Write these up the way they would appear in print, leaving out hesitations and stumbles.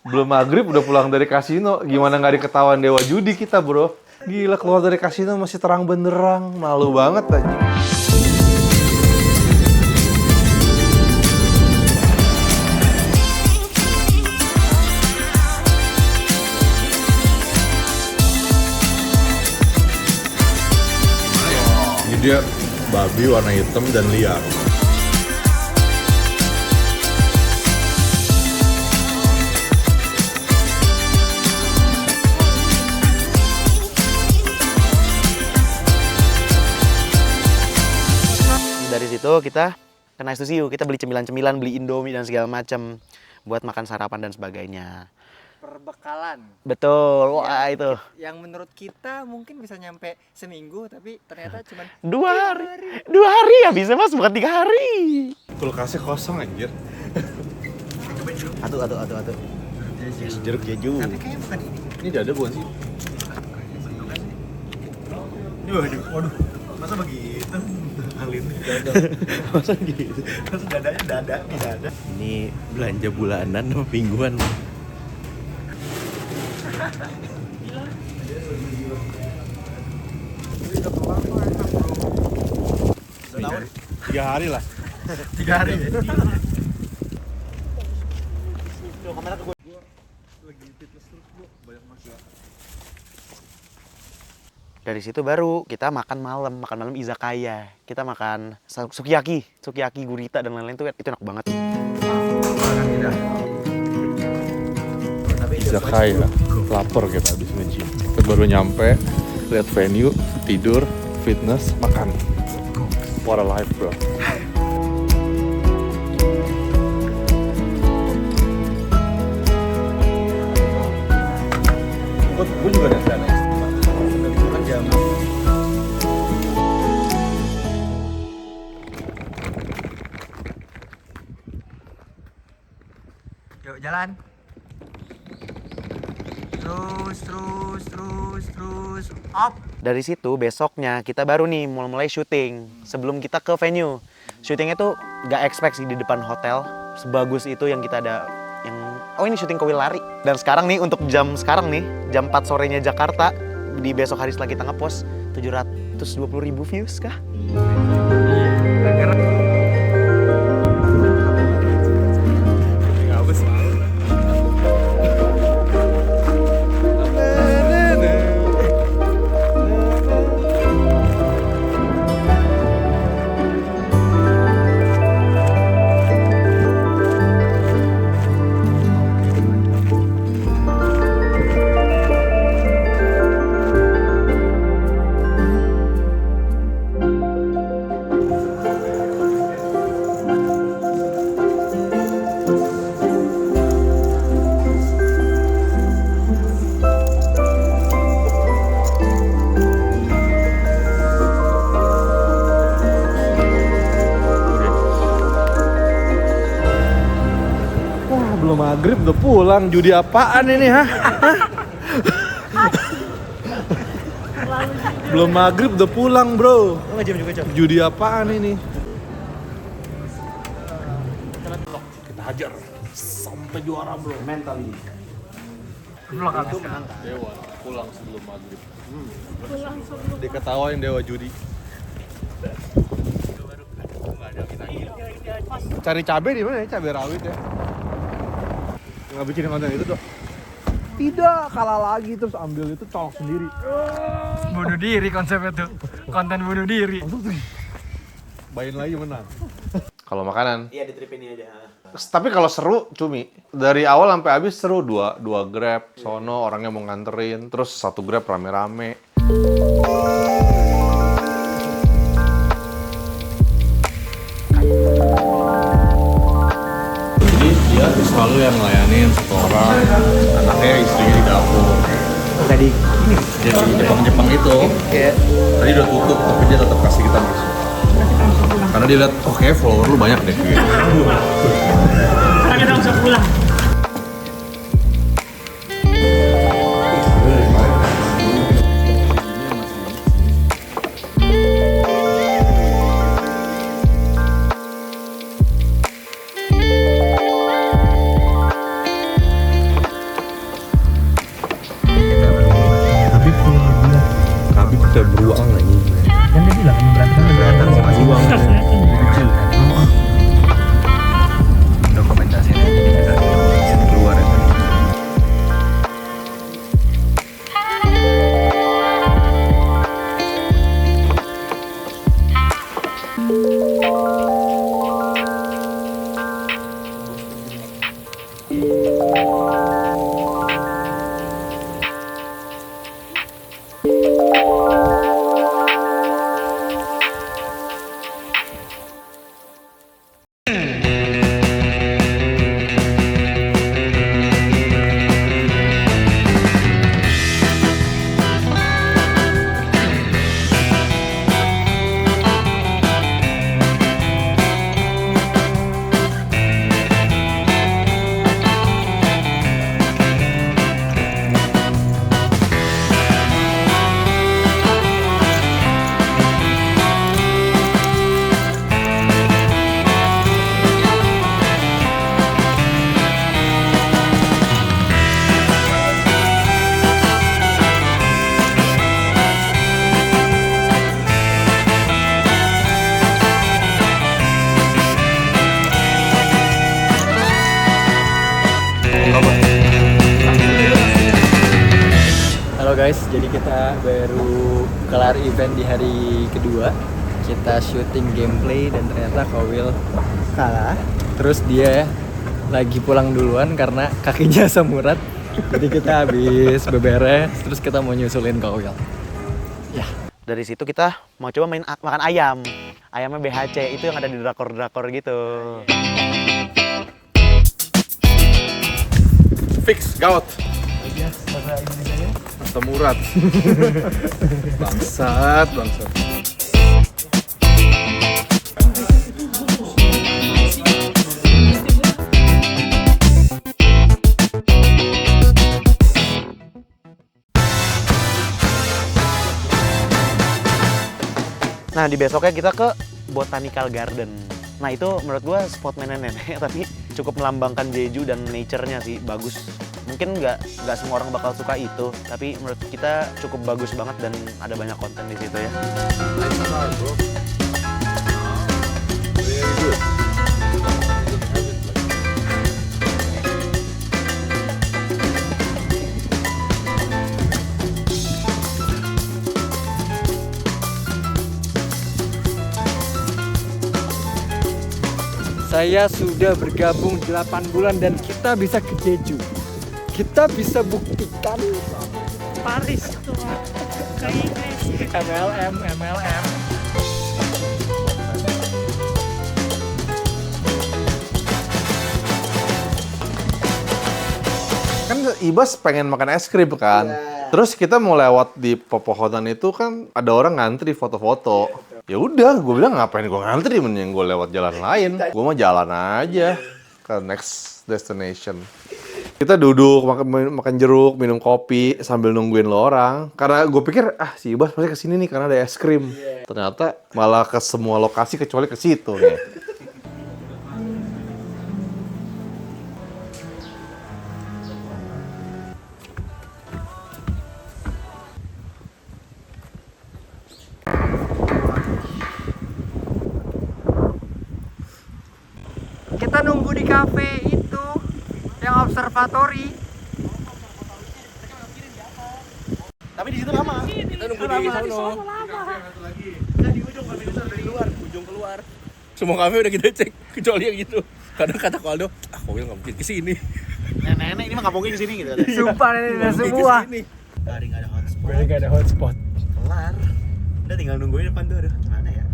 Belum maghrib udah pulang dari kasino. Gimana nggak diketahuan dewa judi kita, bro? Gila, keluar dari kasino masih terang benderang. Malu banget aja. Ini dia babi warna hitam dan liar. Dari situ kita ke Nice to See You, kita beli cemilan-cemilan, beli Indomie dan segala macam buat makan sarapan dan sebagainya. Perbekalan. Betul, wah itu. Yang menurut kita mungkin bisa nyampe seminggu, tapi ternyata cuma 2 hari. 2 hari ya bisa mas, bukan 3 hari. Kulkasnya kosong anjir. Atuh. Jeruk keju. Tapi kayaknya bukan ini. Ini dada bukan sih? Waduh. Masa begitu? Halin dada. Masa gitu? Masa dadanya dada, ini dada. Ini belanja bulanan atau mingguan? Setahun? 3 hari lah. 3 hari. Dari situ baru kita makan malam izakaya. Kita makan sukiyaki gurita dan lain-lain itu enak banget. Izakaya, lapar kita habis nge-gym. Kita baru nyampe, lihat venue, tidur, fitness, makan. What a life, bro. Gue juga ada sana. Kan jam. Yuk jalan. Terus up. Dari situ besoknya kita baru nih mulai syuting. Sebelum kita ke venue, syutingnya tuh gak expect sih di depan hotel. Sebagus itu yang kita ada yang ini syuting Kuil Lari. Dan sekarang nih untuk jam 4 sorenya Jakarta, di besok hari setelah kita ngepost 720.000 views kah? Belum maghrib udah pulang. Judi apaan ini, ha? Belum maghrib udah pulang, bro. Judi apaan ini? Kita hajar sampai juara, bro. Mentally. Dewa pulang sebelum maghrib. Diketawain dewa judi. Cari cabai di mana ya? Cabai rawit ya. Nggak bikin konten itu dong. Tidak, kalah lagi terus ambil itu colok sendiri. Bunuh diri konsepnya tuh. Konten bunuh diri. Bayin lagi menang. Kalau makanan. Iya, ditripin ini aja. Tapi kalau seru, Cumi. Dari awal sampai habis seru. Dua Grab, sono orangnya mau nganterin. Terus 1 Grab rame-rame. Jadi dia selalu yang ngelayanin satu orang, anaknya istrinya di dapur. Tadi Jadi Jepang itu, tadi udah tutup tapi dia tetap kasih kita masuk. Karena dia lihat, oh kayak follower lu banyak deh. Gitu. Karena kita langsung pulang. kayak beruang lagi. Kan dia bilang emang berantakan sih masih kecil. Dokumentasinya kita keluar ya. Halo guys, jadi kita baru kelar event di hari kedua. Kita syuting gameplay dan ternyata Kowil kalah. Terus dia lagi pulang duluan karena kakinya asam urat. Jadi kita habis beberes, terus kita mau nyusulin Kowil. Ya, Dari situ kita mau coba makan ayam. Ayamnya BHC, itu yang ada di drakor-drakor gitu. Fix, gawat. Asam urat. Bangsat. Nah, di besoknya kita ke Botanical Garden. Nah, itu menurut gua spot nenek-nenek, tapi cukup melambangkan Jeju dan nature-nya sih, bagus. Mungkin nggak semua orang bakal suka itu, tapi menurut kita cukup bagus banget dan ada banyak konten di situ ya. saya sudah bergabung 8 bulan dan kita bisa ke Jeju. Kita bisa buktikan Paris tuh ke Inggris. MLM. Kan Ibas pengen makan es krim kan. Terus kita mau lewat di pepohonan itu kan ada orang ngantri foto-foto. Ya udah, gue bilang ngapain gue ngantri, mending gue lewat jalan lain. Gue mah jalan aja ke next destination. Kita duduk makan jeruk, minum kopi sambil nungguin lo orang. Karena gue pikir si Ibas pasti kesini nih karena ada es krim. Ternyata malah ke semua lokasi kecuali ke situ nih. Kita nunggu di kafe itu yang observatory. Tapi di situ lama. Kita nunggu di sono. Semua kafe udah kita cek, kecuali yang gitu. Kadang kata Waldo, Kowil nggak mungkin kesini. Nenek-nenek ini mah nggak mungkin kesini gitu. Sumpah ini semua. Hari nggak ada hotspot. Berarti gak ada hotspot. Kelar. Udah tinggal nungguin depan tuh. Aduh, gimana ya?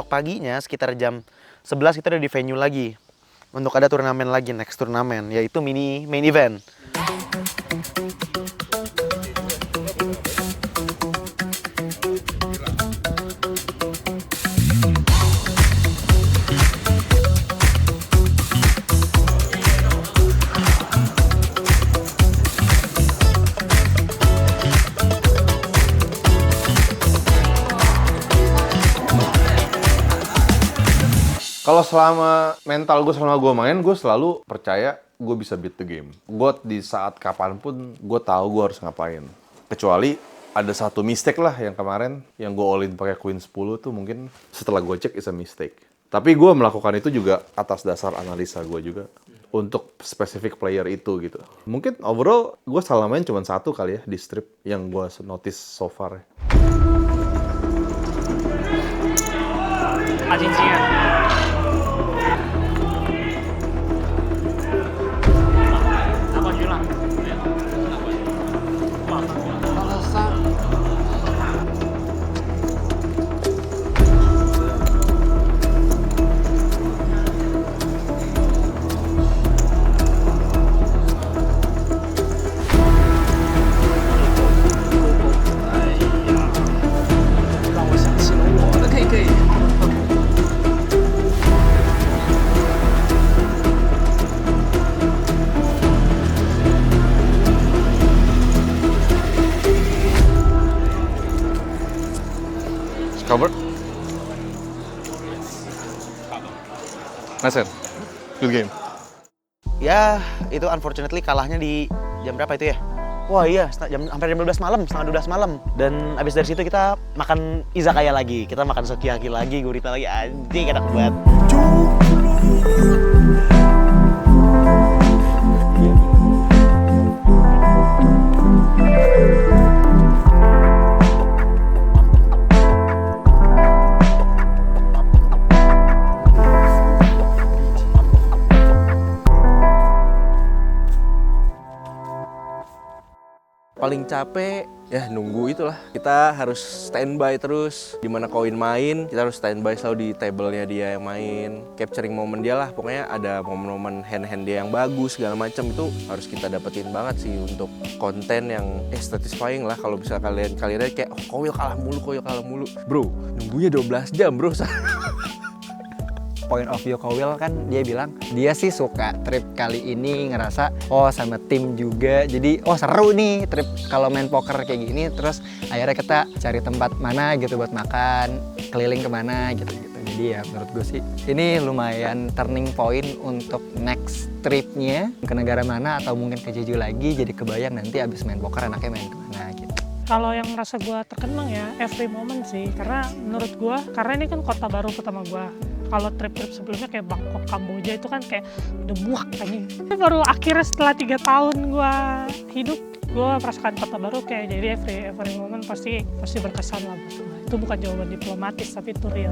besok paginya sekitar jam 11 kita udah di venue lagi. Untuk ada turnamen lagi, next turnamen, yaitu main event. Kalau selama mental gue selama gue main, gue selalu percaya gue bisa beat the game. Gue di saat kapanpun gue tahu gue harus ngapain. Kecuali ada satu mistake lah yang kemarin yang gue all in pakai Queen 10 tuh mungkin setelah gue cek is a mistake. Tapi gue melakukan itu juga atas dasar analisa gue juga untuk spesifik player itu gitu. Mungkin overall gue salah main cuma satu kali ya di strip yang gue notice so far. 大金星啊！拿冠军了，没有，拿冠军，马上过来。到了3。哎呀，让我想起了我的 KK。 Covered. Nice, good game. Ya, itu unfortunately kalahnya di jam berapa itu ya? Wah iya, hampir jam 12 malam, setengah 12 malam. Dan abis dari situ kita makan izakaya lagi, kita makan sukiyaki lagi, gurita lagi, anjing enak banget. Paling capek ya nunggu itulah, kita harus standby terus dimana koin main, kita harus standby selalu di tablenya dia yang main, capturing momen dia lah, pokoknya ada momen-momen hand dia yang bagus segala macam itu harus kita dapetin banget sih untuk konten yang satisfying lah. Kalau bisa kalian lihat kayak Kowil kalah mulu bro, nunggunya 12 jam bro. Point of view Kowil kan dia bilang dia sih suka trip kali ini, ngerasa oh sama tim juga, jadi oh seru nih trip kalau main poker kayak gini. Terus akhirnya kita cari tempat mana gitu buat makan, keliling kemana gitu. Jadi ya menurut gue sih ini lumayan turning point untuk next tripnya ke negara mana atau mungkin ke Jeju lagi. Jadi kebayang nanti abis main poker enaknya main kemana gitu. Kalau yang merasa gue terkenang ya every moment sih, karena menurut gue, karena ini kan kota baru pertama gue. Kalau trip-trip sebelumnya kayak Bangkok, Kamboja itu kan kayak udah muak anjing. Ini baru akhirnya setelah 3 tahun gue hidup, gue merasakan kota baru kayak jadi every moment pasti berkesan lah buat gue. Itu bukan jawaban diplomatis tapi itu real.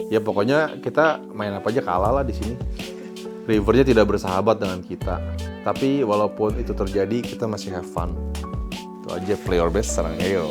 Ya pokoknya kita main apa aja kalah lah di sini. Rivernya tidak bersahabat dengan kita. Tapi walaupun itu terjadi, kita masih have fun. Itu aja, play your best, serang ayo.